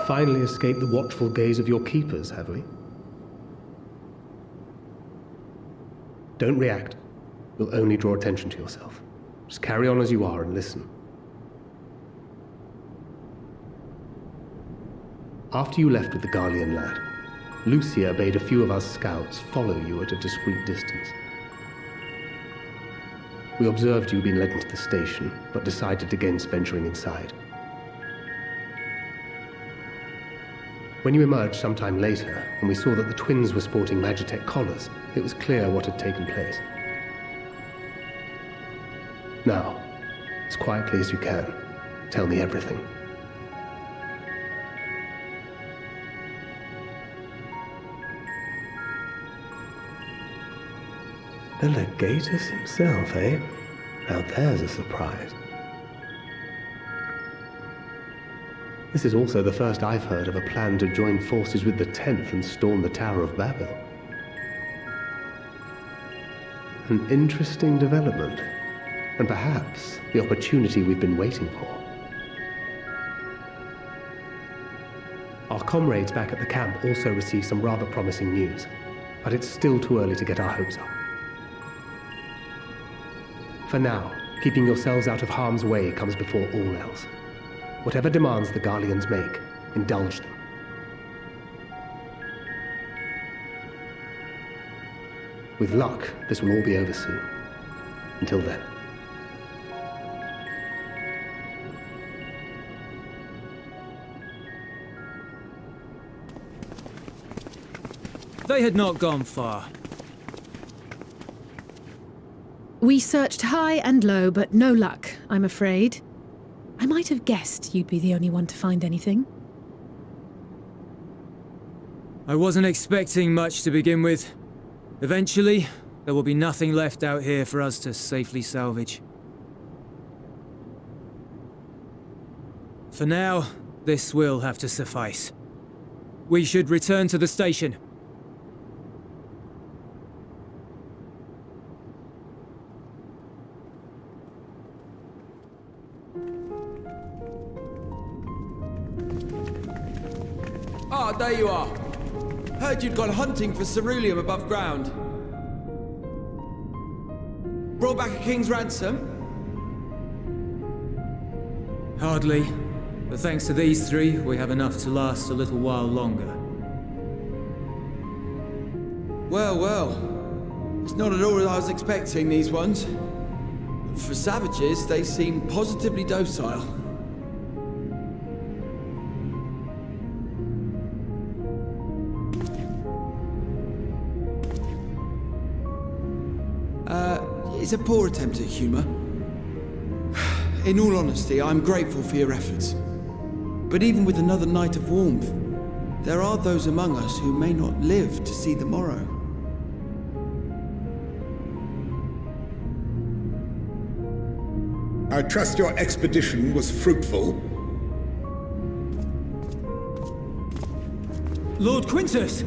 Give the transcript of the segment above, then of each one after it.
finally escaped the watchful gaze of your keepers, have we? Don't react. You'll only draw attention to yourself. Just carry on as you are and listen. After you left with the Garlean lad, Lucia bade a few of our scouts follow you at a discreet distance. We observed you being led into the station, but decided against venturing inside. When you emerged sometime later, and we saw that the twins were sporting Magitech collars, it was clear what had taken place. Now, as quietly as you can, tell me everything. The Legatus himself, eh? Now there's a surprise. This is also the first I've heard of a plan to join forces with the 10th and storm the Tower of Babel. An interesting development, and perhaps the opportunity we've been waiting for. Our comrades back at the camp also received some rather promising news, but it's still too early to get our hopes up. For now, keeping yourselves out of harm's way comes before all else. Whatever demands the Garleans make, indulge them. With luck, this will all be over soon. Until then. They had not gone far. We searched high and low, but no luck, I'm afraid. I might have guessed you'd be the only one to find anything. I wasn't expecting much to begin with. Eventually, there will be nothing left out here for us to safely salvage. For now, this will have to suffice. We should return to the station. Ah, there you are. Heard you'd gone hunting for ceruleum above ground. Brought back a king's ransom? Hardly. But thanks to these three, we have enough to last a little while longer. Well, well. It's not at all as I was expecting, these ones. For savages, they seem positively docile. It's a poor attempt at humor. In all honesty, I'm grateful for your efforts. But even with another night of warmth, there are those among us who may not live to see the morrow. I trust your expedition was fruitful. Lord Quintus!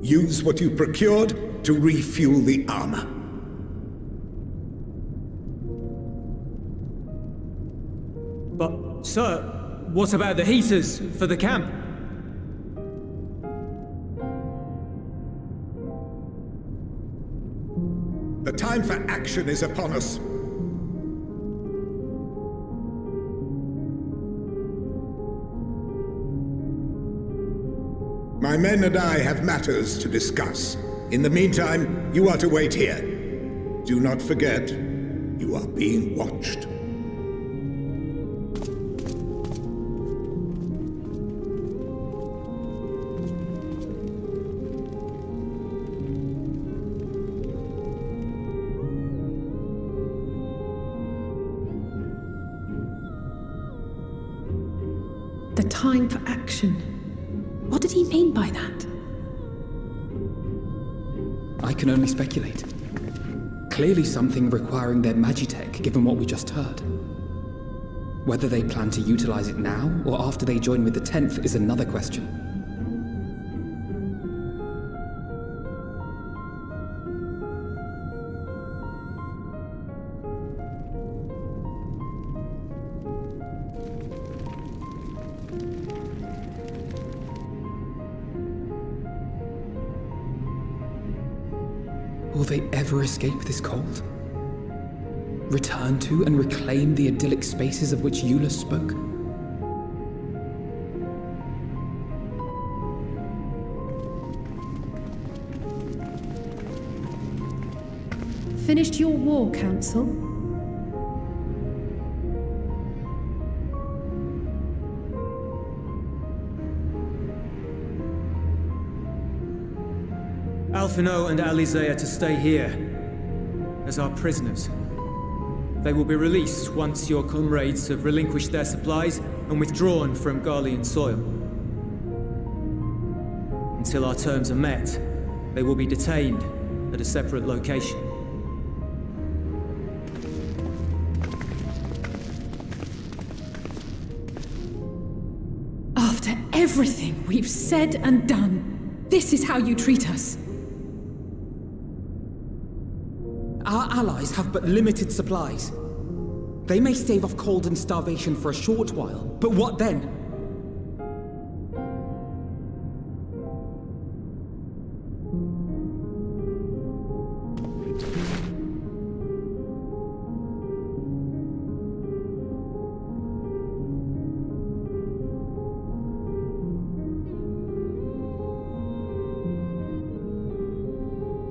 Use what you procured to refuel the armor. But, sir, what about the heaters for the camp? The time for action is upon us. My men and I have matters to discuss. In the meantime, you are to wait here. Do not forget, you are being watched. The time for action. What did he mean by that? I can only speculate. Clearly something requiring their magitech, given what we just heard. Whether they plan to utilize it now, or after they join with the 10th, is another question. Will they ever escape this cold? Return to and reclaim the idyllic spaces of which Eula spoke? Finished your war, Council? Alphino and Alizé are to stay here as our prisoners. They will be released once your comrades have relinquished their supplies and withdrawn from Garlean soil. Until our terms are met, they will be detained at a separate location. After everything we've said and done, this is how you treat us. Our allies have but limited supplies. They may stave off cold and starvation for a short while, but what then?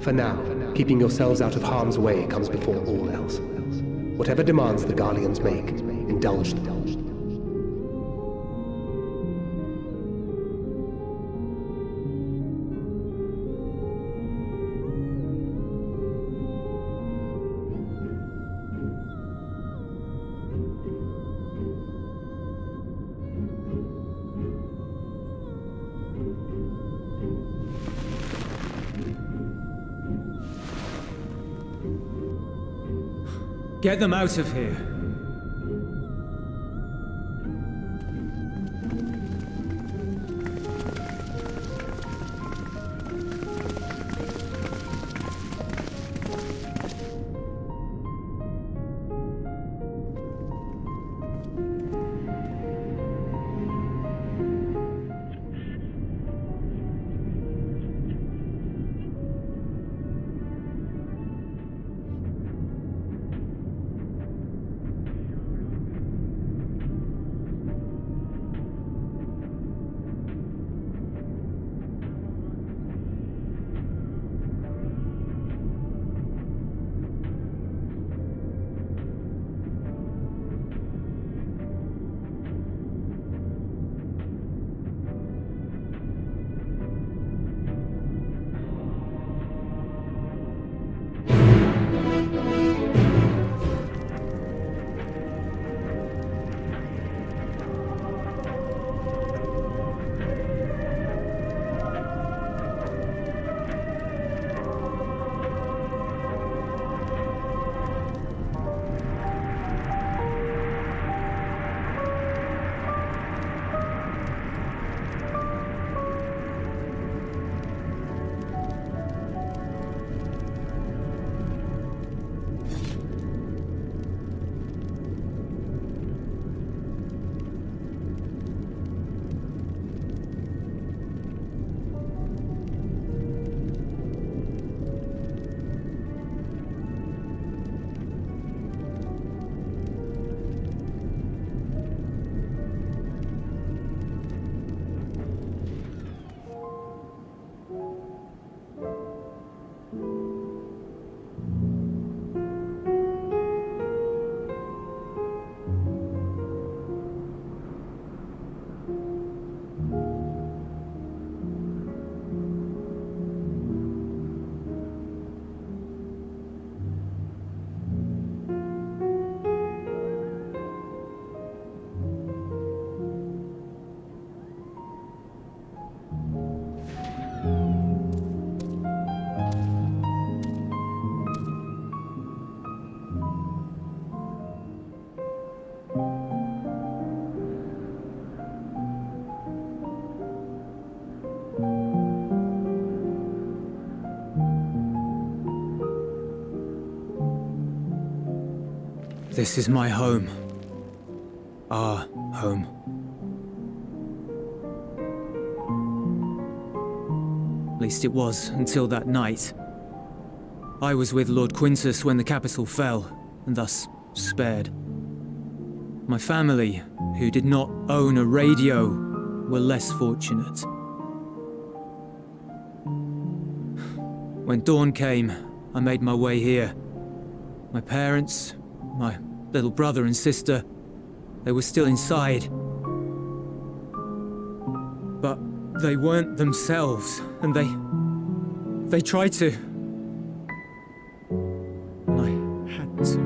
For now, keeping yourselves out of harm's way comes before all else. Whatever demands the Garleans make, indulge them. Get them out of here. This is my home. our home. At least it was until that night. I was with Lord Quintus when the capital fell, and thus spared. My family, who did not own a radio, were less fortunate. When dawn came, I made my way here. My parents, my little brother and sister, they were still inside. But they weren't themselves, and they tried to. And I had to.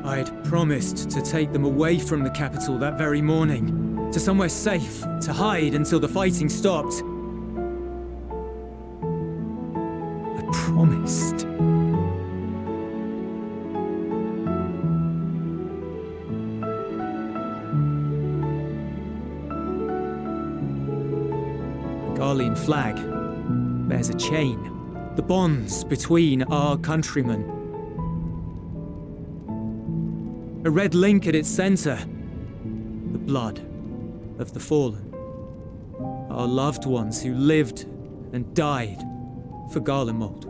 I'd promised to take them away from the capital that very morning, to somewhere safe, to hide until the fighting stopped. I promised. The Garlean flag bears a chain, the bonds between our countrymen. A red link at its center, the blood of the fallen. Our loved ones who lived and died for Garlemald.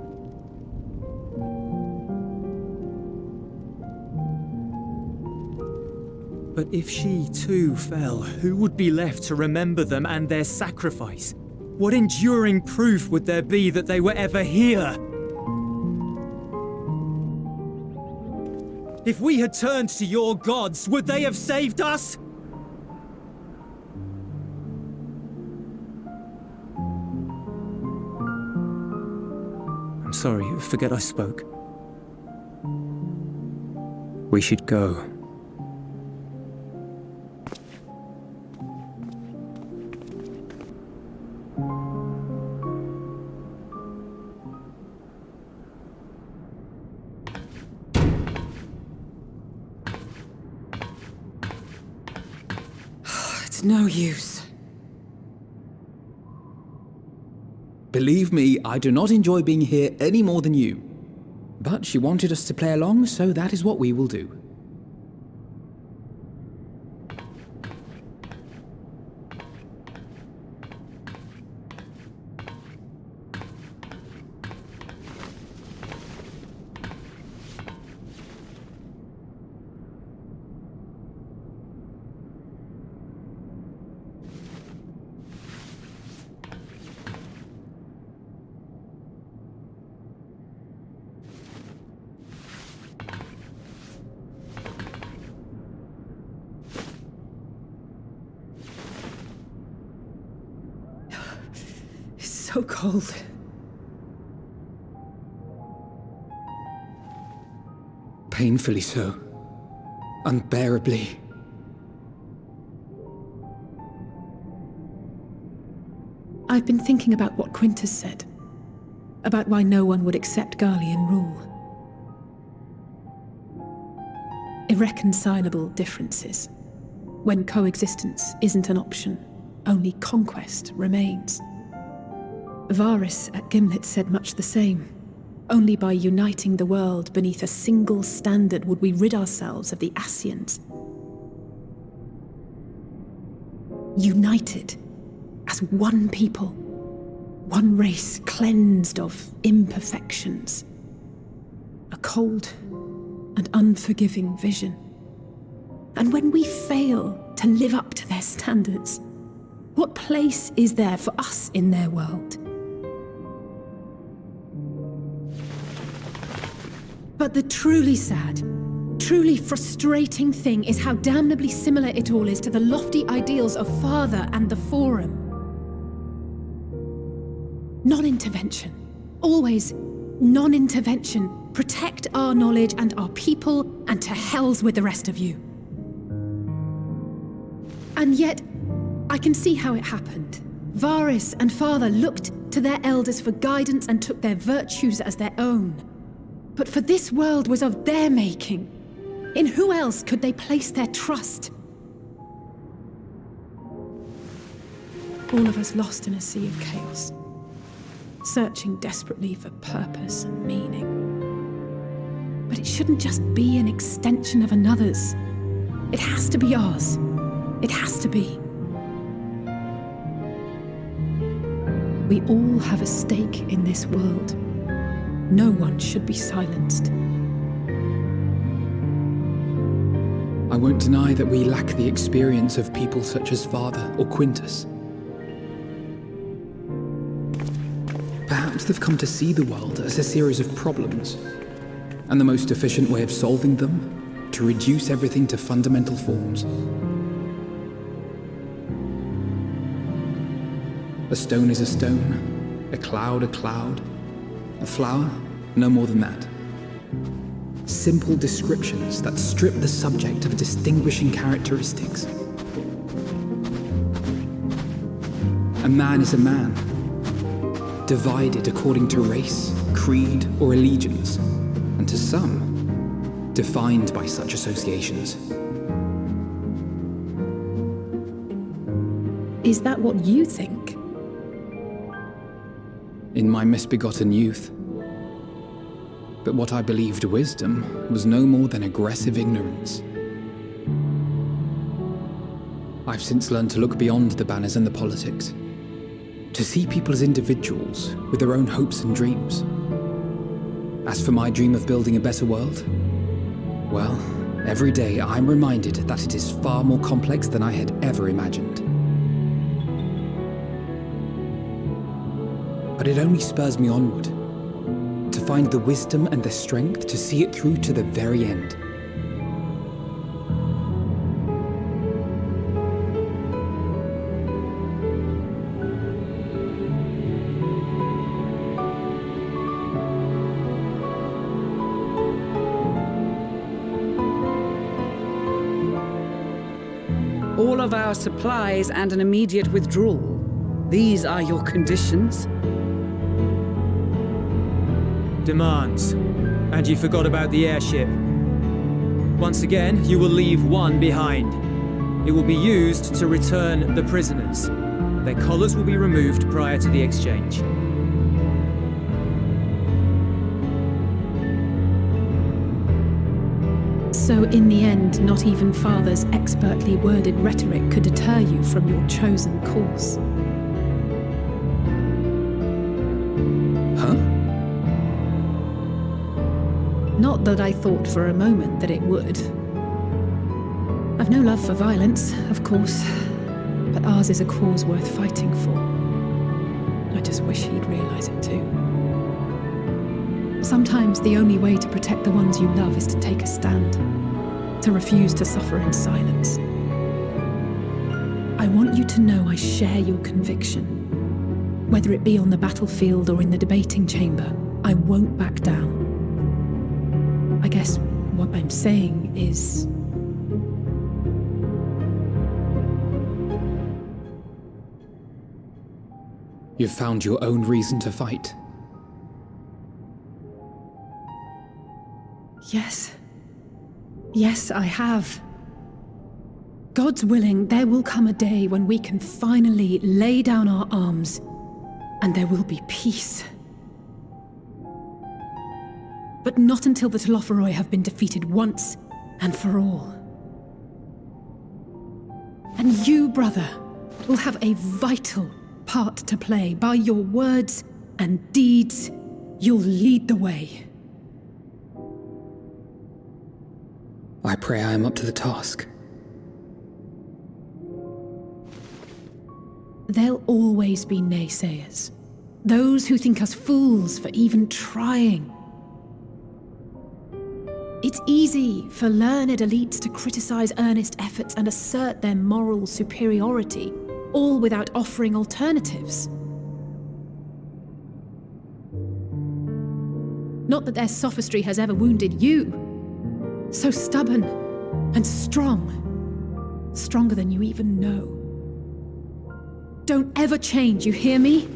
But if she too fell, who would be left to remember them and their sacrifice? What enduring proof would there be that they were ever here? If we had turned to your gods, would they have saved us? I'm sorry, forget I spoke. We should go. It's no use. Believe me, I do not enjoy being here any more than you. But she wanted us to play along, so that is what we will do. So cold. Painfully so. Unbearably. I've been thinking about what Quintus said. About why no one would accept Garlean rule. Irreconcilable differences. When coexistence isn't an option, only conquest remains. Varys at Gimlet said much the same. Only by uniting the world beneath a single standard would we rid ourselves of the Ascians. United as one people, one race cleansed of imperfections. A cold and unforgiving vision. And when we fail to live up to their standards, what place is there for us in their world? But the truly sad, truly frustrating thing is how damnably similar it all is to the lofty ideals of Father and the Forum. Non-intervention. Always non-intervention. Protect our knowledge and our people, and to hells with the rest of you. And yet, I can see how it happened. Varys and Father looked to their elders for guidance and took their virtues as their own. But for this world was of their making. In who else could they place their trust? All of us lost in a sea of chaos, searching desperately for purpose and meaning. But it shouldn't just be an extension of another's. It has to be ours. It has to be. We all have a stake in this world. No one should be silenced. I won't deny that we lack the experience of people such as Father or Quintus. Perhaps they've come to see the world as a series of problems, and the most efficient way of solving them, to reduce everything to fundamental forms. A stone is a stone, a cloud, a flower, no more than that. Simple descriptions that strip the subject of distinguishing characteristics. A man is a man, divided according to race, creed, or allegiance, and to some, defined by such associations. Is that what you think? In my misbegotten youth. But what I believed wisdom was no more than aggressive ignorance. I've since learned to look beyond the banners and the politics, to see people as individuals with their own hopes and dreams. As for my dream of building a better world, well, every day I'm reminded that it is far more complex than I had ever imagined. But it only spurs me onward, to find the wisdom and the strength to see it through to the very end. All of our supplies and an immediate withdrawal. These are your conditions? Demands. And you forgot about the airship. Once again, you will leave one behind. It will be used to return the prisoners. Their collars will be removed prior to the exchange. So in the end, not even Father's expertly worded rhetoric could deter you from your chosen course. Huh? Not that I thought for a moment that it would. I've no love for violence, of course, but ours is a cause worth fighting for. I just wish he'd realise it too. Sometimes the only way to protect the ones you love is to take a stand, to refuse to suffer in silence. I want you to know I share your conviction. Whether it be on the battlefield or in the debating chamber, I won't back down. I guess what I'm saying is... You've found your own reason to fight. Yes. Yes, I have. God's willing, there will come a day when we can finally lay down our arms, and there will be peace. But not until the Telophoroi have been defeated once and for all. And you, brother, will have a vital part to play. By your words and deeds, you'll lead the way. I pray I am up to the task. There'll always be naysayers. Those who think us fools for even trying. It's easy for learned elites to criticize earnest efforts and assert their moral superiority, all without offering alternatives. Not that their sophistry has ever wounded you. So stubborn and strong. Stronger than you even know. Don't ever change, you hear me?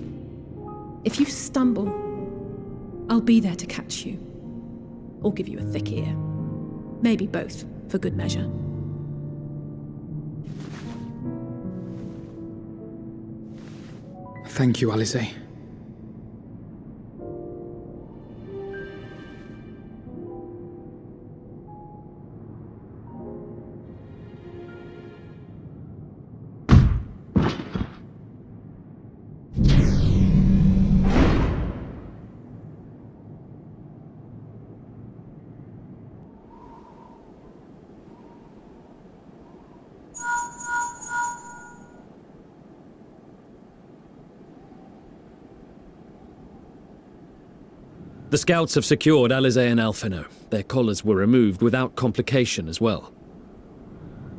If you stumble, I'll be there to catch you. Or give you a thick ear. Maybe both, for good measure. Thank you, Alizé. The scouts have secured Alizé and Alphino. Their collars were removed without complication as well.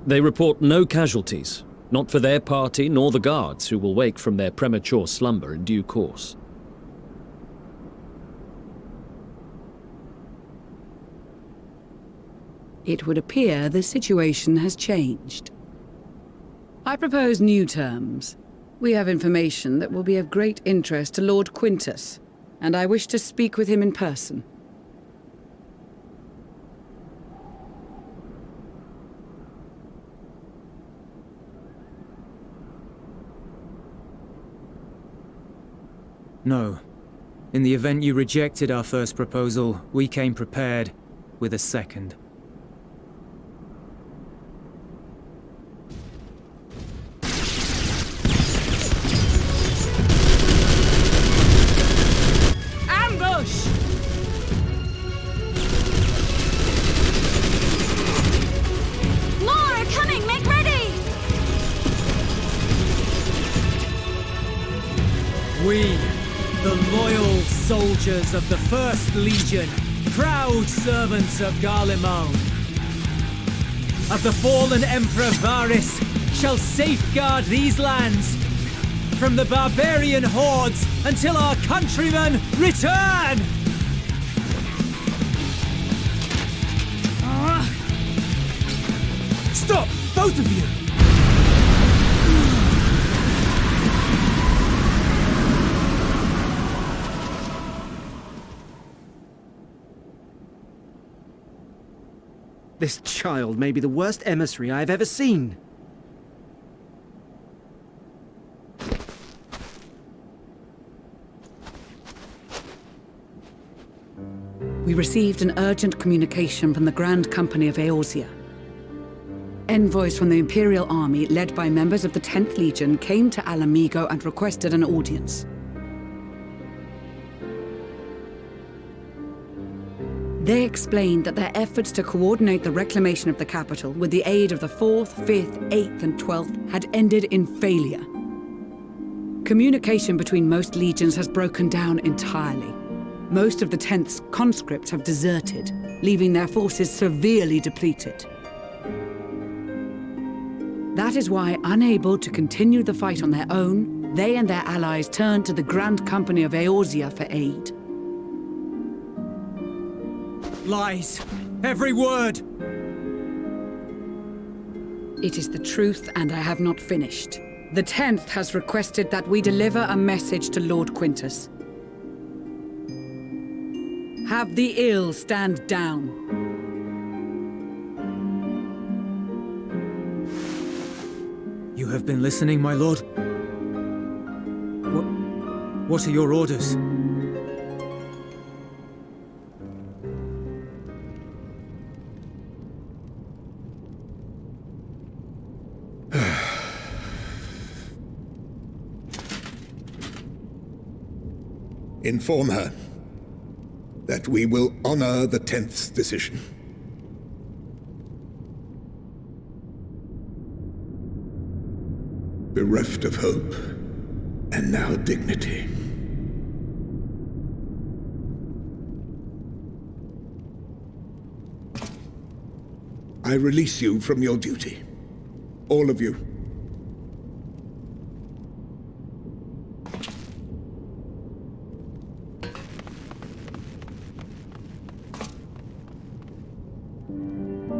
They report no casualties, not for their party nor the guards, who will wake from their premature slumber in due course. It would appear the situation has changed. I propose new terms. We have information that will be of great interest to Lord Quintus, and I wish to speak with him in person. No. In the event you rejected our first proposal, we came prepared with a second. Ambush! More are coming! Make ready! We, the loyal soldiers of the First Legion, proud servants of Garlemald, of the fallen Emperor Varys, shall safeguard these lands from the barbarian hordes until our countrymen return! Stop! Both of you! This child may be the worst emissary I have ever seen. We received an urgent communication from the Grand Company of Eorzea. Envoys from the Imperial army, led by members of the 10th Legion, came to Alamigo and requested an audience. They explained that their efforts to coordinate the reclamation of the capital with the aid of the 4th, 5th, 8th, and 12th had ended in failure. Communication between most legions has broken down entirely. Most of the 10th's conscripts have deserted, leaving their forces severely depleted. That is why, unable to continue the fight on their own, they and their allies turned to the Grand Company of Eorzea for aid. Lies! Every word! It is the truth, and I have not finished. The 10th has requested that we deliver a message to Lord Quintus. Have the ill stand down. You have been listening, my lord? What are your orders? Inform her that we will honor the 10th's decision. Bereft of hope, and now dignity. I release you from your duty. All of you.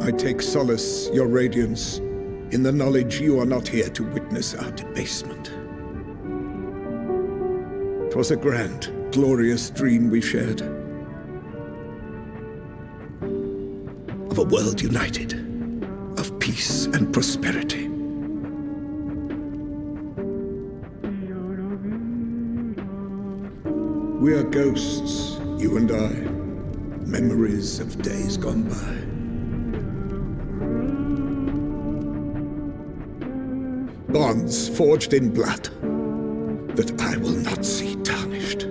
I take solace, your radiance, in the knowledge you are not here to witness our debasement. 'Twas a grand, glorious dream we shared. Of a world united, of peace and prosperity. We are ghosts, you and I, memories of days gone by. Bonds forged in blood that I will not see tarnished.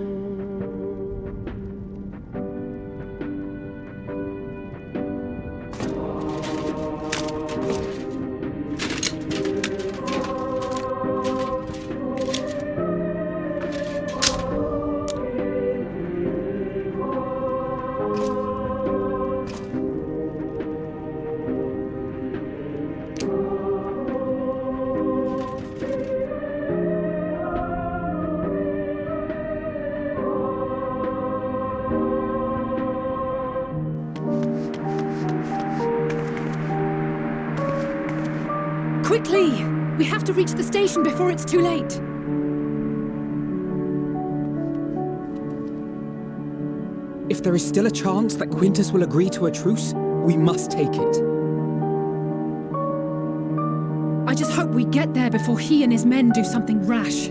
Quickly! We have to reach the station before it's too late. If there is still a chance that Quintus will agree to a truce, we must take it. I just hope we get there before he and his men do something rash.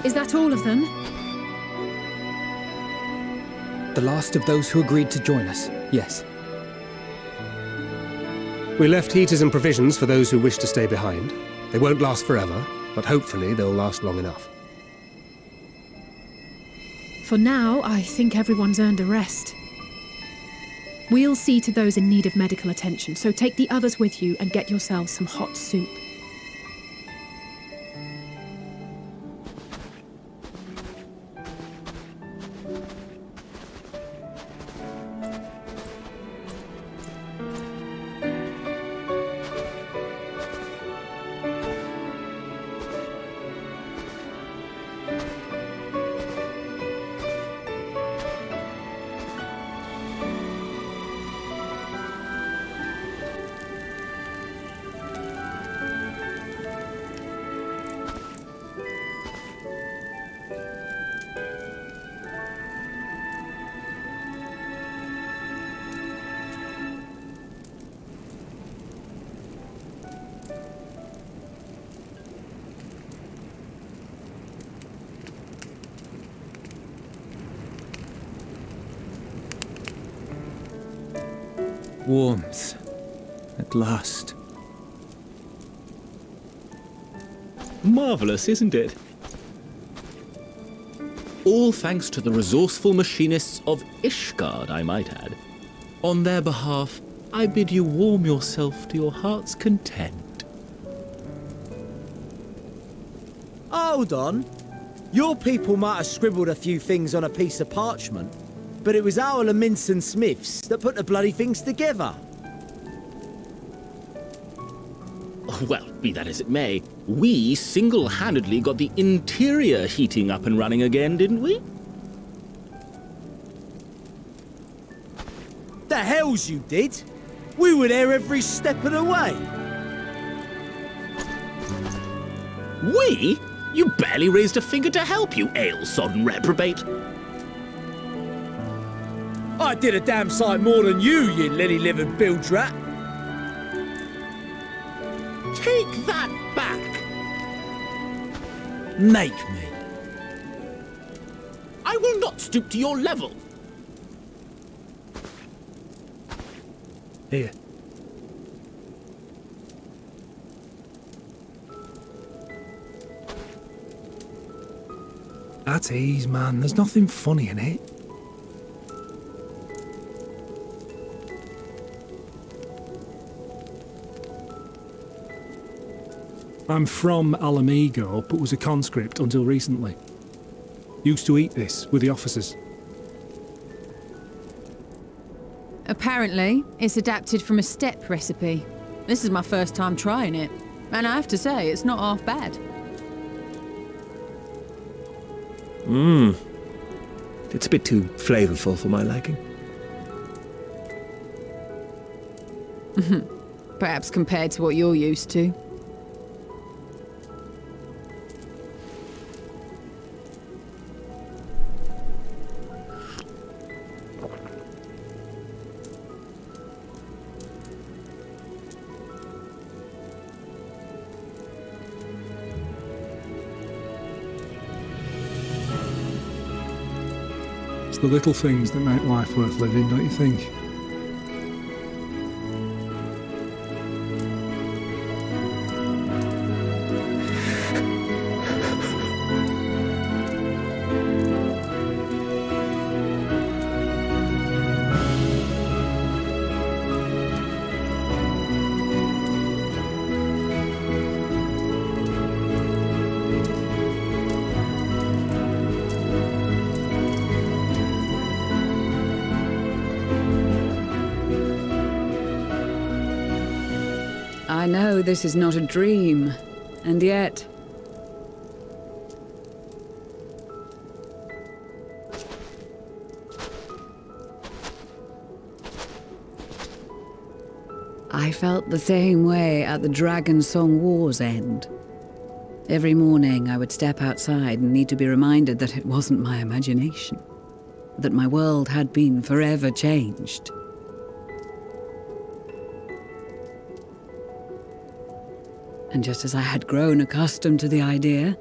Is that all of them? The last of those who agreed to join us, yes. We left heaters and provisions for those who wish to stay behind. They won't last forever, but hopefully they'll last long enough. For now, I think everyone's earned a rest. We'll see to those in need of medical attention, so take the others with you and get yourselves some hot soup. Warmth. At last. Marvelous, isn't it? All thanks to the resourceful machinists of Ishgard, I might add. On their behalf, I bid you warm yourself to your heart's content. Hold on. Your people might have scribbled a few things on a piece of parchment, but it was our Minson Smiths that put the bloody things together. Well, be that as it may, we single-handedly got the interior heating up and running again, didn't we? The hells you did! We were there every step of the way. We? You barely raised a finger to help, you ale-sodden reprobate. I did a damn sight more than you lily-livered bilge rat. Take that back! Make me. I will not stoop to your level. Here. At ease, man. There's nothing funny in it. I'm from Alamigo, but was a conscript until recently. Used to eat this with the officers. Apparently, it's adapted from a steppe recipe. This is my first time trying it, and I have to say, it's not half bad. It's a bit too flavourful for my liking. Perhaps compared to what you're used to. It's the little things that make life worth living, don't you think? I know this is not a dream, and yet... I felt the same way at the Dragon Song War's end. Every morning I would step outside and need to be reminded that it wasn't my imagination, that my world had been forever changed. And just as I had grown accustomed to the idea,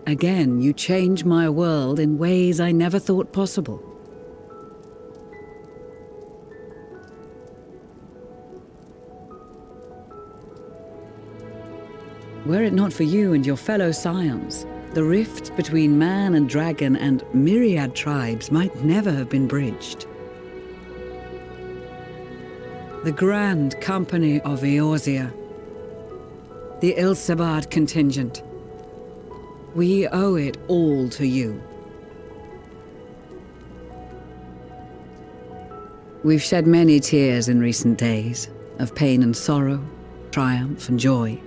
Again, you change my world in ways I never thought possible. Were it not for you and your fellow scions, the rifts between man and dragon and myriad tribes might never have been bridged. The Grand Company of Eorzea, the Ilsabard contingent. We owe it all to you. We've shed many tears in recent days, of pain and sorrow, triumph and joy.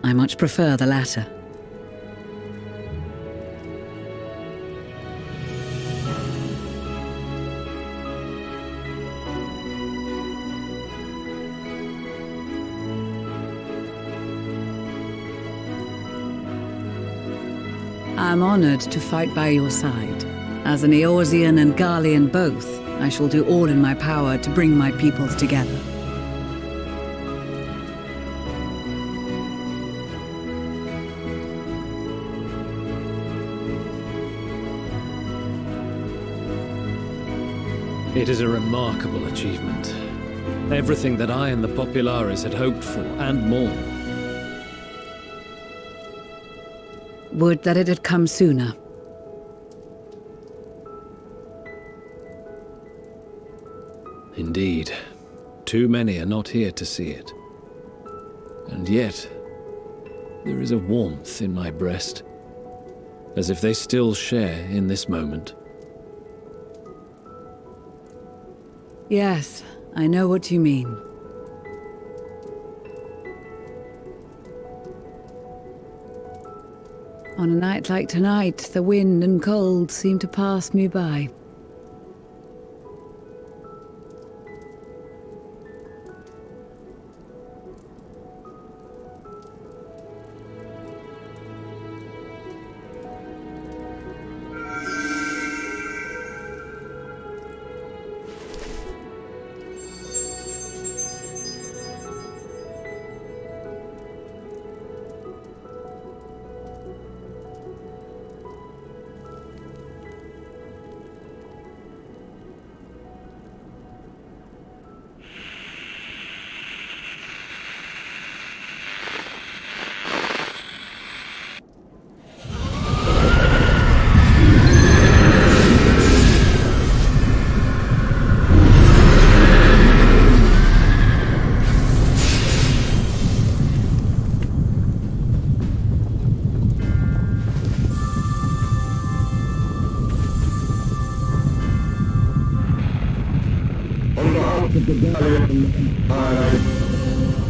I much prefer the latter. I'm honored to fight by your side. As an Eorzean and Garlean both, I shall do all in my power to bring my peoples together. It is a remarkable achievement. Everything that I and the Populares had hoped for, and more. Would that it had come sooner. Indeed. Too many are not here to see it. And yet, there is a warmth in my breast, as if they still share in this moment. Yes, I know what you mean. On a night like tonight, the wind and cold seem to pass me by.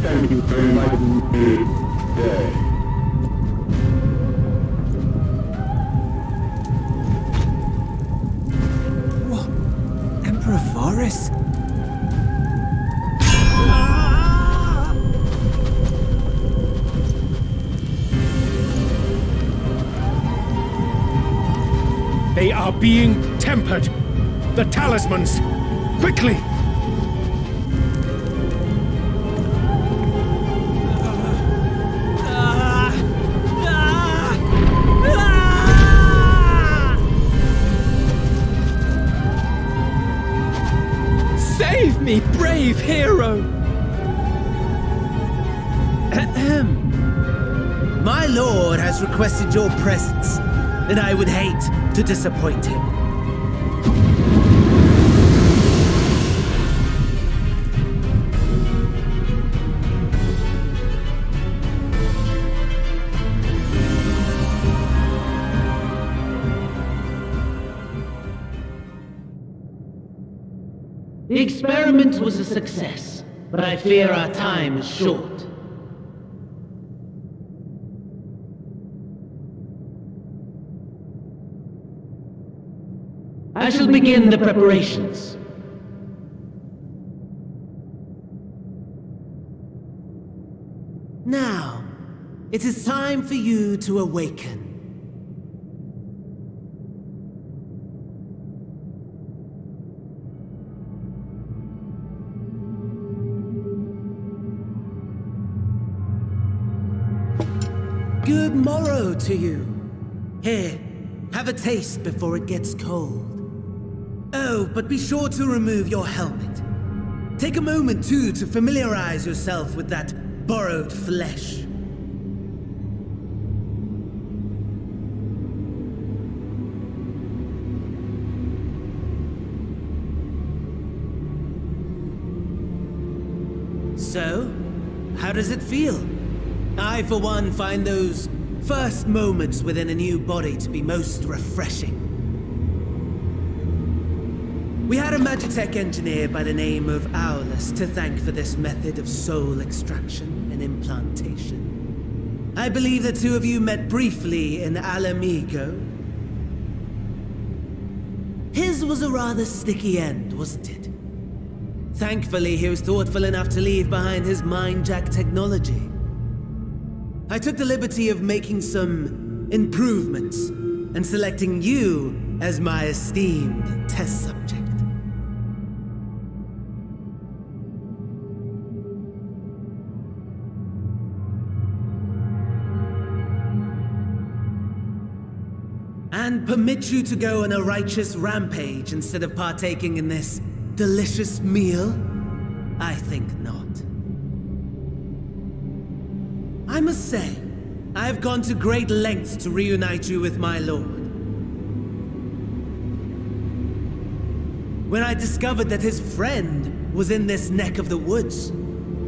Thank you for inviting me today. What? Emperor Varys? They are being tempered. The talismans. Quickly! Save me, brave hero! My lord has requested your presence, and I would hate to disappoint him. The experiment was a success, but I fear our time is short. I shall begin the preparations. Now, it is time for you to awaken. Good morrow to you. Here, have a taste before it gets cold. Oh, but be sure to remove your helmet. Take a moment, too, to familiarize yourself with that borrowed flesh. So, how does it feel? I, for one, find those first moments within a new body to be most refreshing. We had a Magitech engineer by the name of Aulus to thank for this method of soul extraction and implantation. I believe the two of you met briefly in Alamigo. His was a rather sticky end, wasn't it? Thankfully, he was thoughtful enough to leave behind his mind-jack technology. I took the liberty of making some improvements and selecting you as my esteemed test subject. And permit you to go on a righteous rampage instead of partaking in this delicious meal? I think not. I must say, I have gone to great lengths to reunite you with my lord. When I discovered that his friend was in this neck of the woods,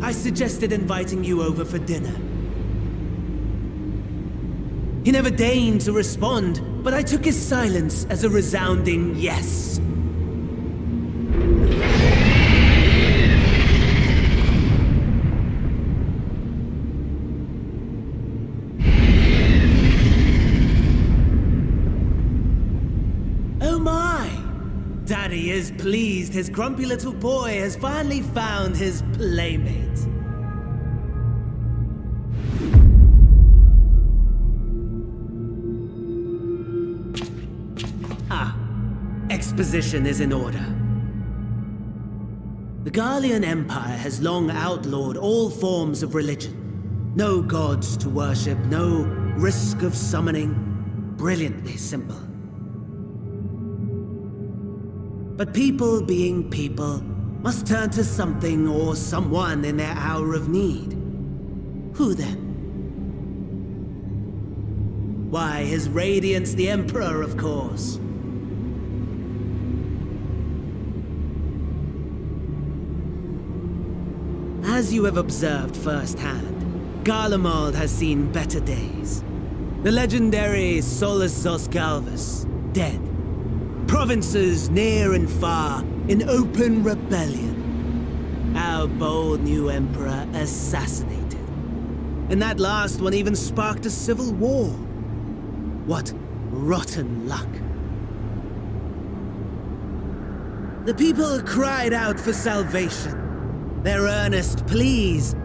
I suggested inviting you over for dinner. He never deigned to respond, but I took his silence as a resounding yes. Daddy is pleased his grumpy little boy has finally found his playmate. Exposition is in order. The Garlean Empire has long outlawed all forms of religion. No gods to worship, no risk of summoning. Brilliantly simple. But people being people must turn to something or someone in their hour of need. Who then? Why, His Radiance the Emperor, of course. As you have observed firsthand, Garlemald has seen better days. The legendary Solus Zos Galvus, dead. Provinces near and far in open rebellion. Our bold new emperor assassinated. And that last one even sparked a civil war. What rotten luck. The people cried out for salvation. Their earnest pleas,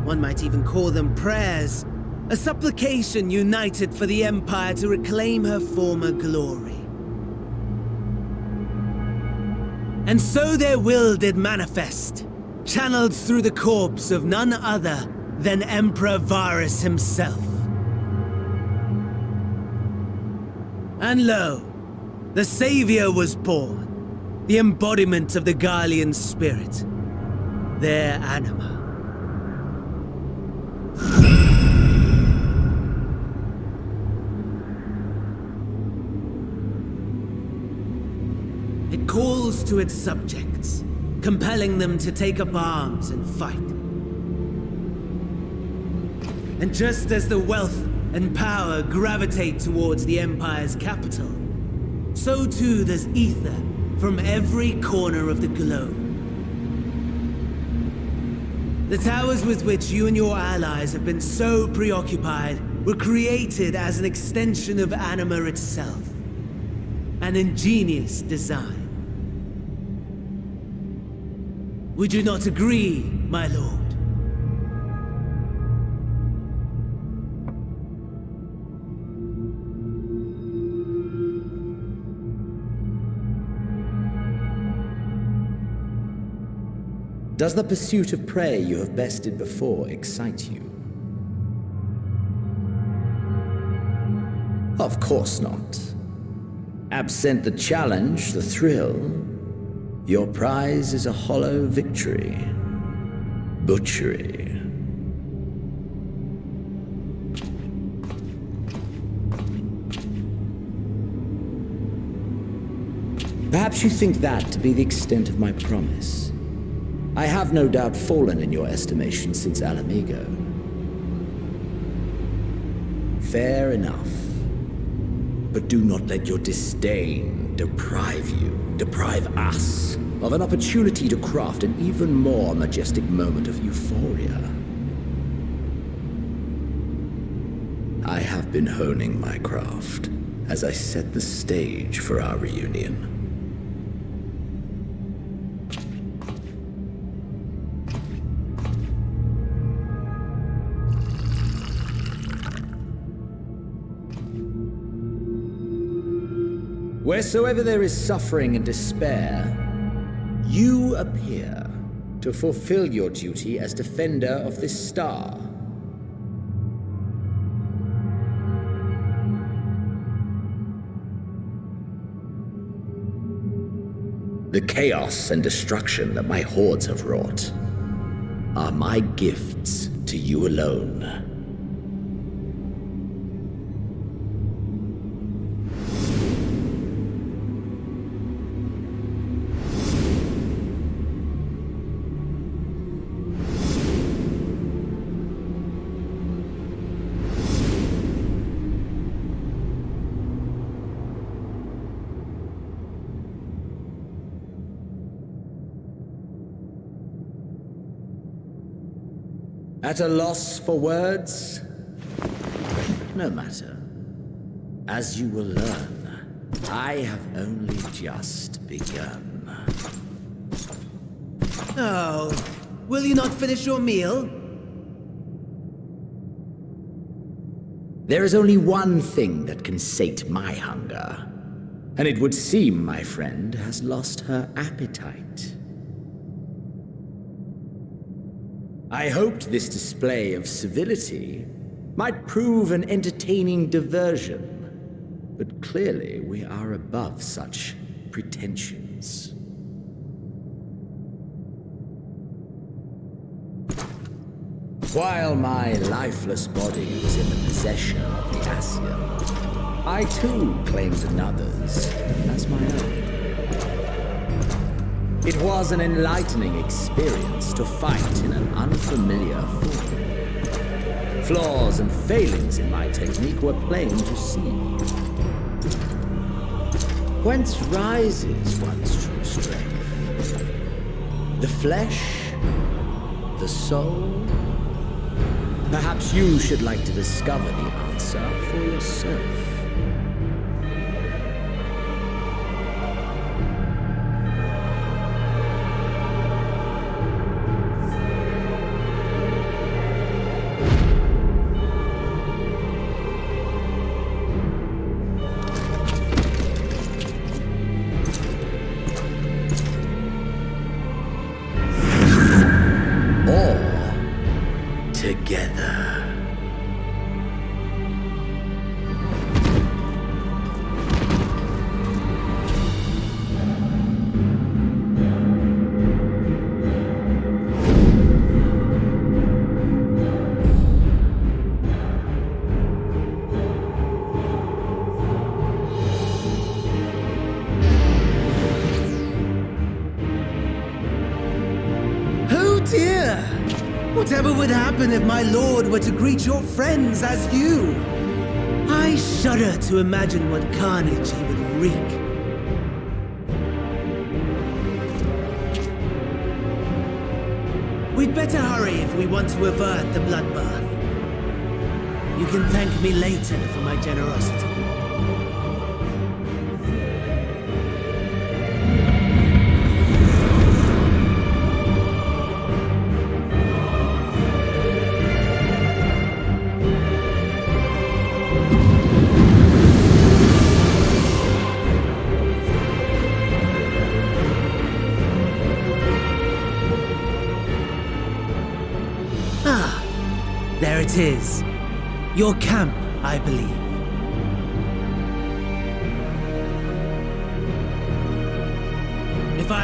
one might even call them prayers, a supplication united for the Empire to reclaim her former glory. And so their will did manifest, channeled through the corpse of none other than Emperor Varus himself. And lo, the Savior was born, the embodiment of the Garlean spirit, their anima. It calls to its subjects, compelling them to take up arms and fight. And just as the wealth and power gravitate towards the Empire's capital, so too does ether from every corner of the globe. The towers with which you and your allies have been so preoccupied were created as an extension of anima itself. An ingenious design. Would you not agree, my lord? Does the pursuit of prey you have bested before excite you? Of course not. Absent the challenge, the thrill, your prize is a hollow victory. Butchery. Perhaps you think that to be the extent of my promise. I have no doubt fallen in your estimation since Alamigo. Fair enough. But do not let your disdain deprive us, of an opportunity to craft an even more majestic moment of euphoria. I have been honing my craft as I set the stage for our reunion. Wheresoever there is suffering and despair, you appear to fulfill your duty as defender of this star. The chaos and destruction that my hordes have wrought are my gifts to you alone. At a loss for words? No matter. As you will learn, I have only just begun. Oh, will you not finish your meal? There is only one thing that can sate my hunger, and it would seem my friend has lost her appetite. I hoped this display of civility might prove an entertaining diversion, but clearly we are above such pretensions. While my lifeless body was in the possession of the Ascian, I too claimed another's as my own. It was an enlightening experience to fight in an unfamiliar form. Flaws and failings in my technique were plain to see. Whence rises one's true strength? The flesh? The soul? Perhaps you should like to discover the answer for yourself. Whatever would happen if my lord were to greet your friends as you? I shudder to imagine what carnage he would wreak. We'd better hurry if we want to avert the bloodbath. You can thank me later for my generosity. There it is. Your camp, I believe.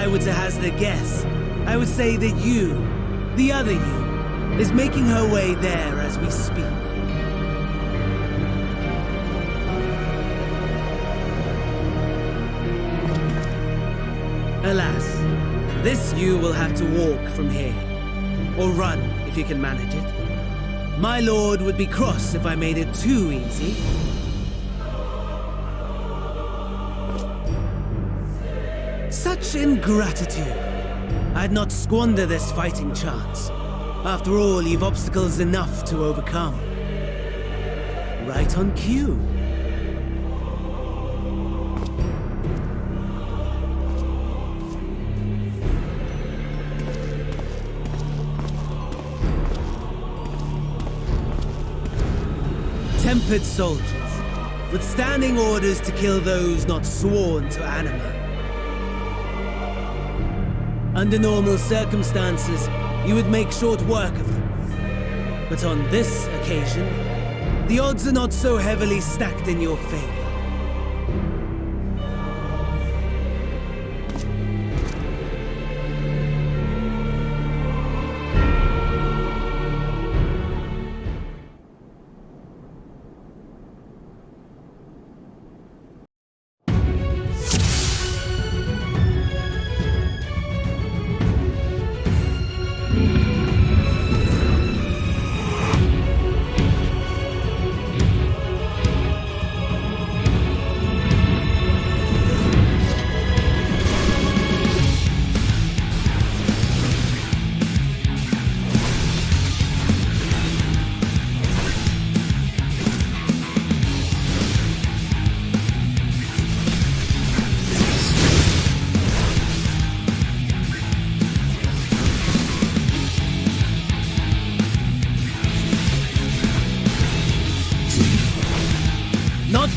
I were to hazard a guess, I would say that you, the other you, is making her way there as we speak. Alas, this you will have to walk from here. Or run, if you can manage it. My lord would be cross if I made it too easy. Such ingratitude. I'd not squander this fighting chance. After all, you've obstacles enough to overcome. Right on cue. Tempered soldiers, with standing orders to kill those not sworn to Anima. Under normal circumstances, you would make short work of them. But on this occasion, the odds are not so heavily stacked in your favor.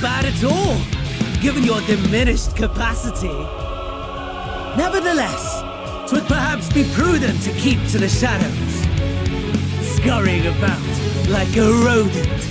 Bad at all, given your diminished capacity. Nevertheless, 'twould perhaps be prudent to keep to the shadows, scurrying about like a rodent.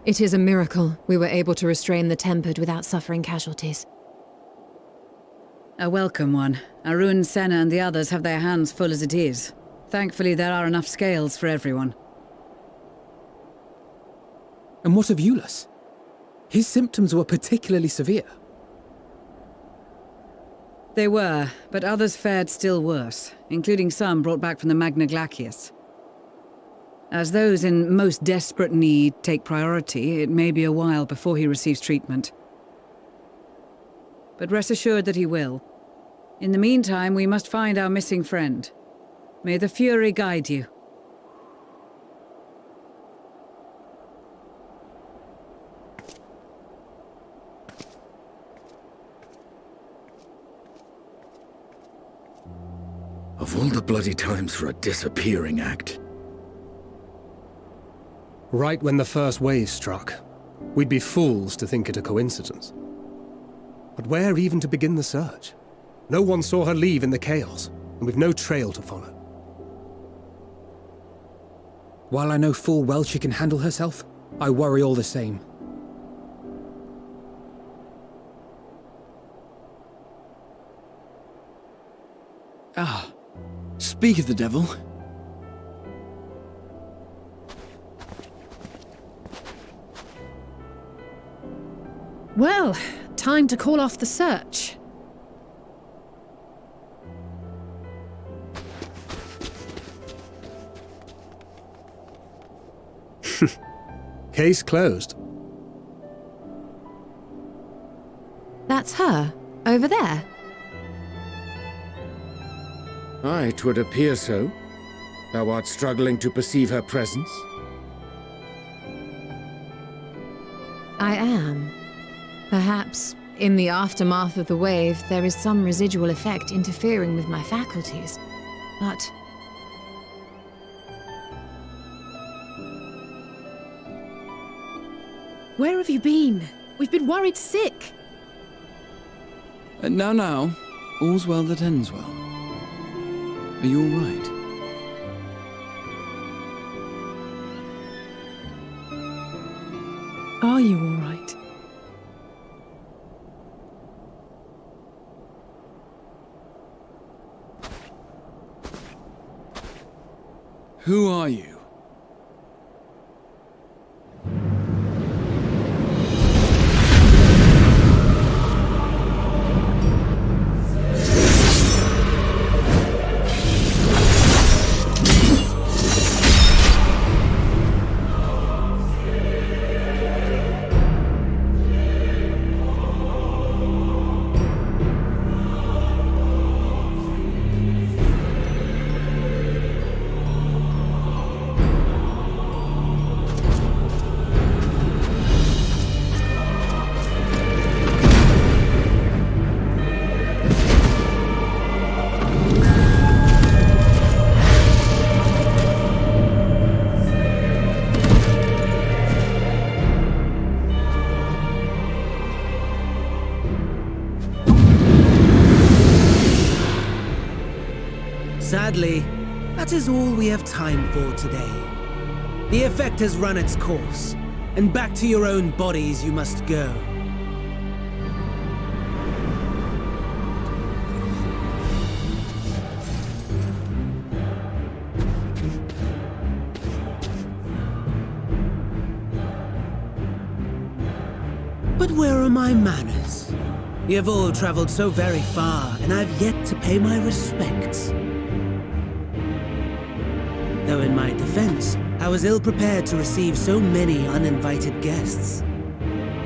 It is a miracle we were able to restrain the Tempered without suffering casualties. A welcome one. Arun, Senna and the others have their hands full as it is. Thankfully, there are enough scales for everyone. And what of Euless? His symptoms were particularly severe. They were, but others fared still worse, including some brought back from the Magna Glacius. As those in most desperate need take priority, it may be a while before he receives treatment. But rest assured that he will. In the meantime, we must find our missing friend. May the Fury guide you. Of all the bloody times for a disappearing act. Right when the first wave struck, we'd be fools to think it a coincidence. But where even to begin the search? No one saw her leave in the chaos, and we've no trail to follow. While I know full well she can handle herself, I worry all the same. Ah, speak of the devil. Well, time to call off the search. Case closed. That's her, over there. Aye, 'twould appear so. Thou art struggling to perceive her presence? I am. Perhaps, in the aftermath of the wave, there is some residual effect interfering with my faculties. But... Where have you been? We've been worried sick. Now, all's well that ends well. Are you all right? Are you all right? Who are you? Sadly, that is all we have time for today. The effect has run its course, and back to your own bodies you must go. But where are my manners? You have all traveled so very far, and I've yet to pay my respects. Though in my defense, I was ill-prepared to receive so many uninvited guests.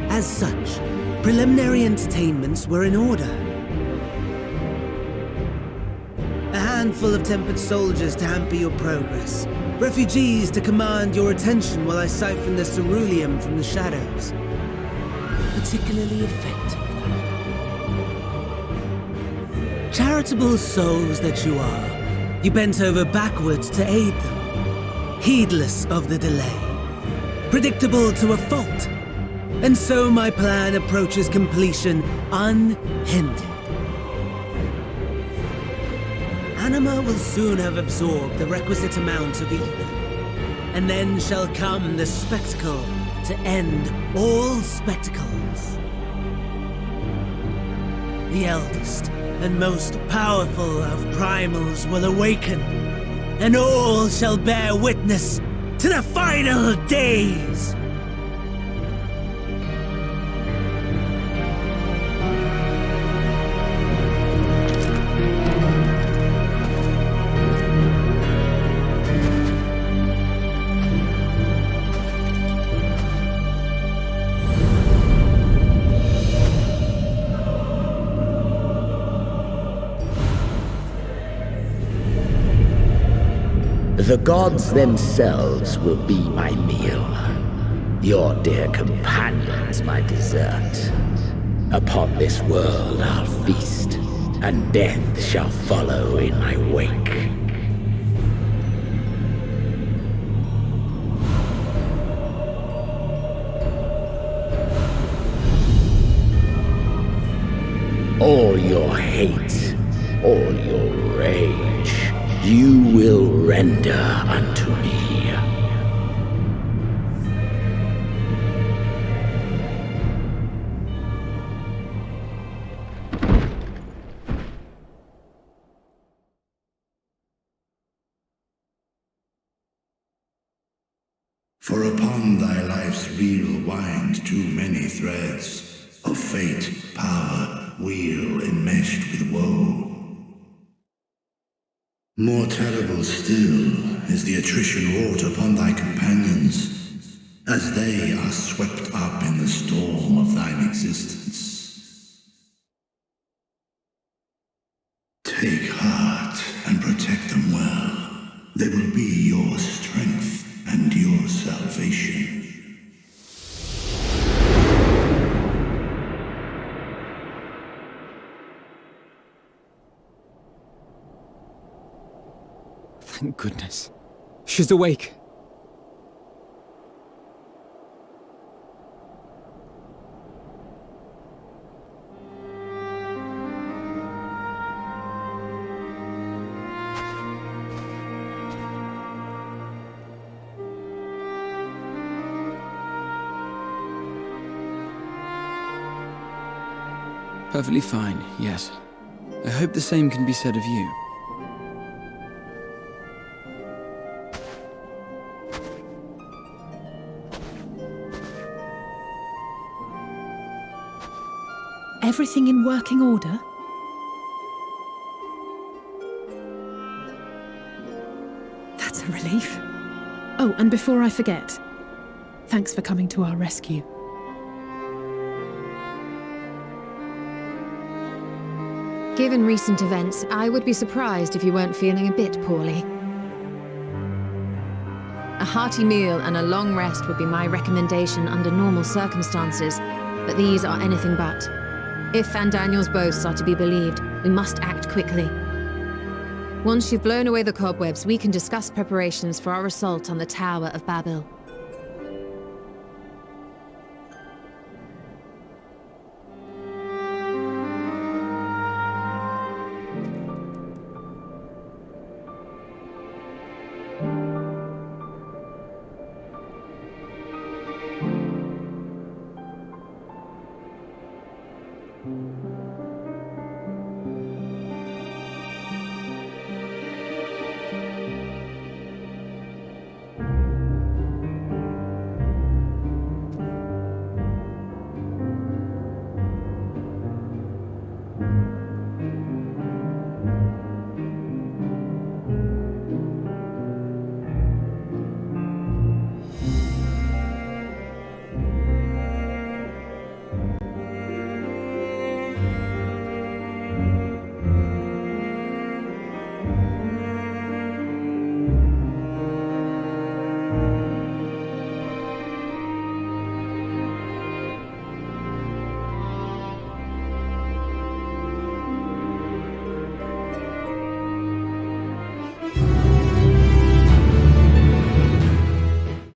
As such, preliminary entertainments were in order. A handful of tempered soldiers to hamper your progress. Refugees to command your attention while I siphon the ceruleum from the shadows. Particularly effective. Charitable souls that you are. You bent over backwards to aid them, heedless of the delay, predictable to a fault. And so my plan approaches completion unhindered. Anima will soon have absorbed the requisite amount of ether, and then shall come the spectacle to end all spectacles. The eldest and most powerful of primals will awaken, and all shall bear witness to the final days. The gods themselves will be my meal. Your dear companions my dessert. Upon this world I'll feast, and death shall follow in my wake. All your hate, all your rage, you will render unto me. For upon thy life's reel wind too many threads of fate, power, weal enmeshed with woe. More terrible still is the attrition wrought upon thy companions, as they are swept up in the storm of thine existence. Take heart and protect them well. They will be your strength and your salvation. Thank goodness. She's awake. Perfectly fine, yes. I hope the same can be said of you. Everything in working order? That's a relief. Oh, and before I forget, thanks for coming to our rescue. Given recent events, I would be surprised if you weren't feeling a bit poorly. A hearty meal and a long rest would be my recommendation under normal circumstances, but these are anything but. If Van Daniel's boasts are to be believed, we must act quickly. Once you've blown away the cobwebs, we can discuss preparations for our assault on the Tower of Babel.